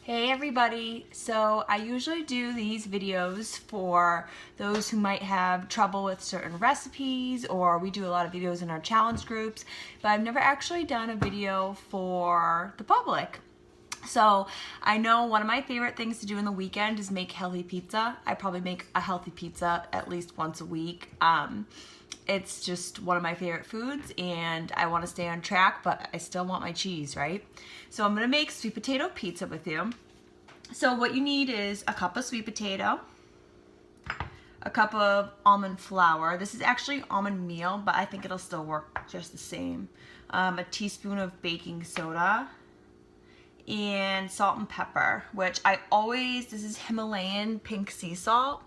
Hey everybody! So I usually do these videos for those who might have trouble with certain recipes, or we do a lot of videos in our challenge groups, but I've never actually done a video for the public. So I know one of my favorite things to do in the weekend is make healthy pizza. I probably make a healthy pizza at least once a week. It's just one of my favorite foods and I want to stay on track, but I still want my cheese, right? So I'm going to make sweet potato pizza with you. So what you need is a cup of sweet potato, a cup of almond flour. This is actually almond meal, but I think it'll still work just the same. A teaspoon of baking soda, and salt and pepper, which this is Himalayan pink sea salt.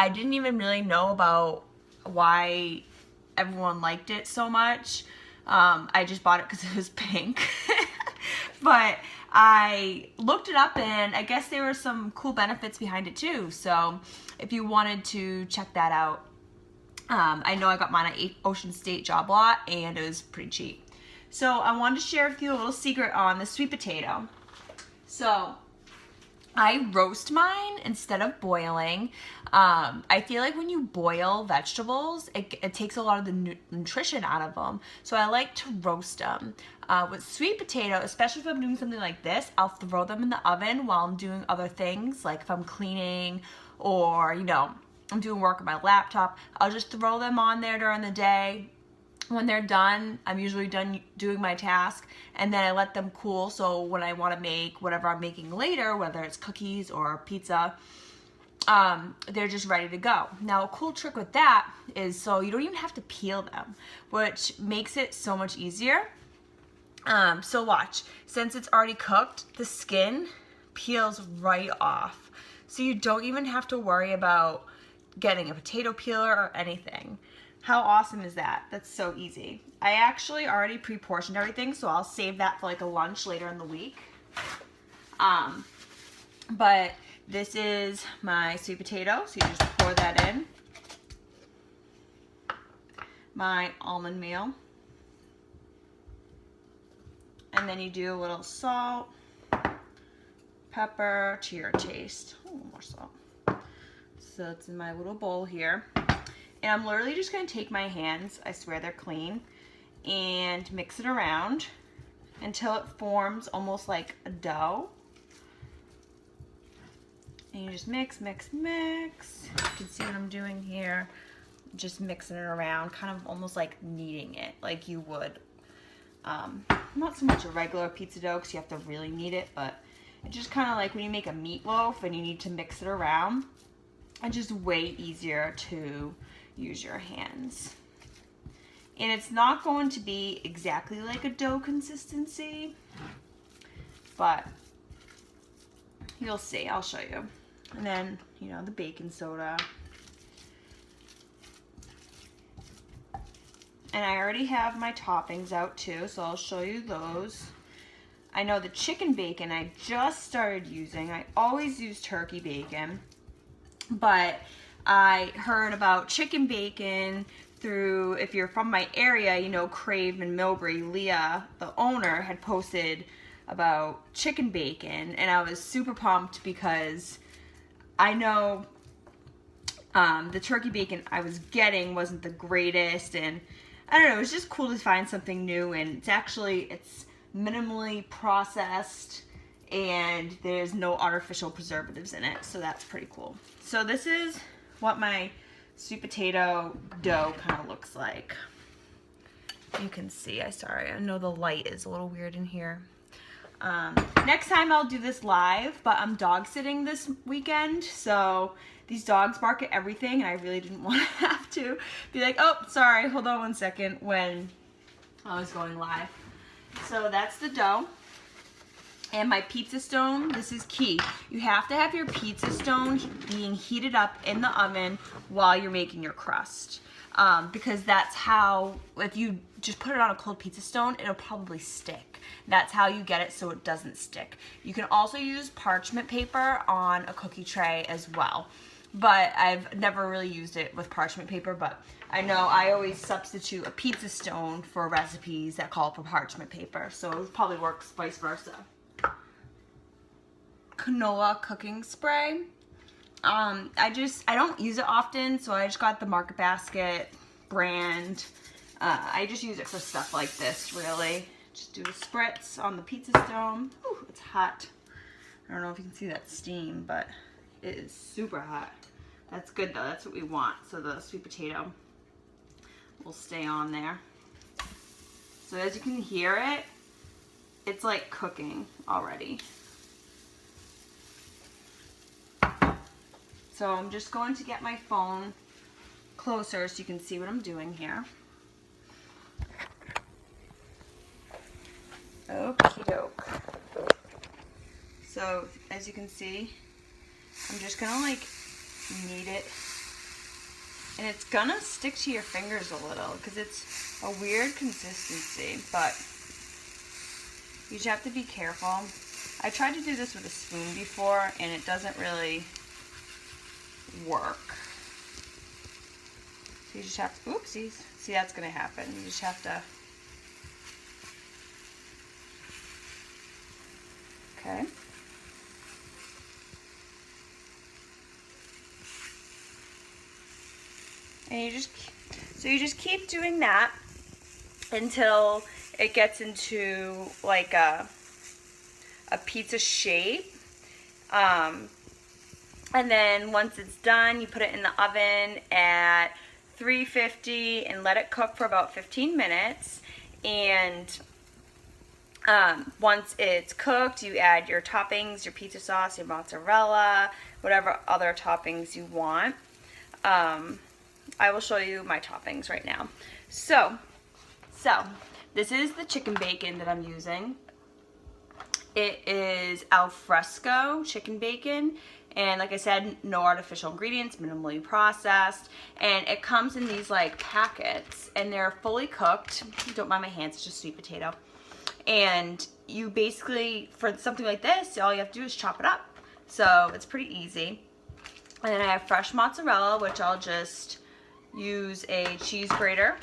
I didn't even really know about why everyone liked it so much. I just bought it because it was pink. But I looked it up and I guess there were some cool benefits behind it too. So if you wanted to check that out, I know I got mine at Ocean State Job Lot and it was pretty cheap. So I wanted to share with you a little secret on the sweet potato. So I roast mine instead of boiling. I feel like when you boil vegetables, it takes a lot of the nutrition out of them. So I like to roast them. With sweet potato, especially if I'm doing something like this, I'll throw them in the oven while I'm doing other things, like if I'm cleaning or, I'm doing work on my laptop. I'll just throw them on there during the day. When they're done, I'm usually done doing my task, and then I let them cool, so when I want to make whatever I'm making later, whether it's cookies or pizza, they're just ready to go. Now, a cool trick with that is so you don't even have to peel them, which makes it so much easier. So watch, since it's already cooked, the skin peels right off, so you don't even have to worry about getting a potato peeler or anything. How awesome is that? That's so easy. I actually already pre-portioned everything, so I'll save that for like a lunch later in the week. But this is my sweet potato, so you just pour that in. My almond meal. And then you do a little salt, pepper to your taste. Oh, more salt. So it's in my little bowl here. And I'm literally just going to take my hands, I swear they're clean, and mix it around until it forms almost like a dough. And you just mix, mix, mix. You can see what I'm doing here. Just mixing it around, kind of almost like kneading it like you would. Not so much a regular pizza dough because you have to really knead it, but it's just kind of like when you make a meatloaf and you need to mix it around. It's just way easier to use your hands. And it's not going to be exactly like a dough consistency, but you'll see. I'll show you. And then, the baking soda. And I already have my toppings out too, so I'll show you those. I know the chicken bacon I just started using. I always use turkey bacon, but I heard about chicken bacon through, if you're from my area, Crave and Millbury. Leah, the owner, had posted about chicken bacon, and I was super pumped because I know the turkey bacon I was getting wasn't the greatest, and I don't know, it was just cool to find something new, and it's minimally processed and there's no artificial preservatives in it, so that's pretty cool. So this is what my sweet potato dough kind of looks like. You can see, I know the light is a little weird in here. Next time I'll do this live, but I'm dog sitting this weekend, so these dogs bark at everything and I really didn't want to have to be like, oh, sorry, hold on one second, when I was going live. So that's the dough. And my pizza stone, this is key. You have to have your pizza stone being heated up in the oven while you're making your crust. Because that's how, if you just put it on a cold pizza stone, it'll probably stick. That's how you get it so it doesn't stick. You can also use parchment paper on a cookie tray as well. But I've never really used it with parchment paper, but I know I always substitute a pizza stone for recipes that call for parchment paper, so it probably works vice versa. canola cooking spray. I don't use it often, so I just got the Market Basket brand. I just use it for stuff like this, really. Just do a spritz on the pizza stone. Ooh, it's hot. I don't know if you can see that steam, but it is super hot. That's good though, that's what we want. So the sweet potato will stay on there. So as you can hear it, it's like cooking already. So I'm just going to get my phone closer so you can see what I'm doing here. Okie doke. So as you can see, I'm just gonna like knead it, and it's gonna stick to your fingers a little because it's a weird consistency, but you just have to be careful. I tried to do this with a spoon before and it doesn't really work. So you just have to, oopsies, see, that's gonna happen. You just have to, okay. And you just keep doing that until it gets into like a pizza shape. And then once it's done, you put it in the oven at 350 and let it cook for about 15 minutes. And once it's cooked, you add your toppings, your pizza sauce, your mozzarella, whatever other toppings you want. I will show you my toppings right now. So this is the chicken bacon that I'm using. It is al fresco chicken bacon, and like I said, no artificial ingredients, minimally processed, and it comes in these like packets, and they're fully cooked. Don't mind my hands, it's just sweet potato. And you basically, for something like this, all you have to do is chop it up. So it's pretty easy. And then I have fresh mozzarella, which I'll just use a cheese grater,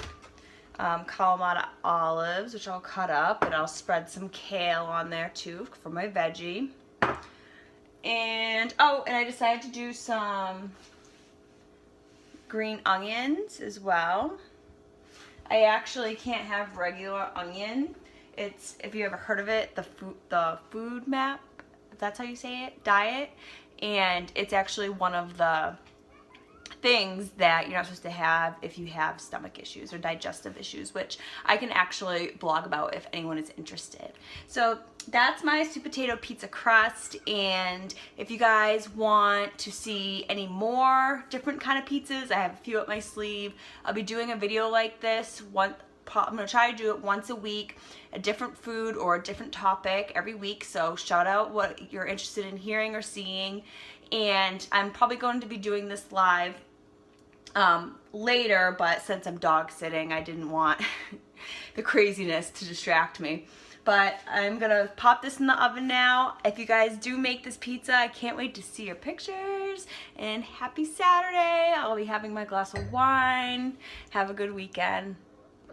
Kalamata olives, which I'll cut up, and I'll spread some kale on there too for my veggie. And I decided to do some green onions as well. I actually can't have regular onion. It's, if you ever heard of it, the food map, if that's how you say it, diet, and it's actually one of the things that you're not supposed to have if you have stomach issues or digestive issues, which I can actually blog about if anyone is interested. So that's my sweet potato pizza crust, and if you guys want to see any more different kind of pizzas, I have a few up my sleeve. I'll be doing a video like this I'm going to try to do it once a week, a different food or a different topic every week. So shout out what you're interested in hearing or seeing. And I'm probably going to be doing this live later, but since I'm dog sitting, I didn't want the craziness to distract me. But I'm going to pop this in the oven now. If you guys do make this pizza, I can't wait to see your pictures. And happy Saturday. I'll be having my glass of wine. Have a good weekend.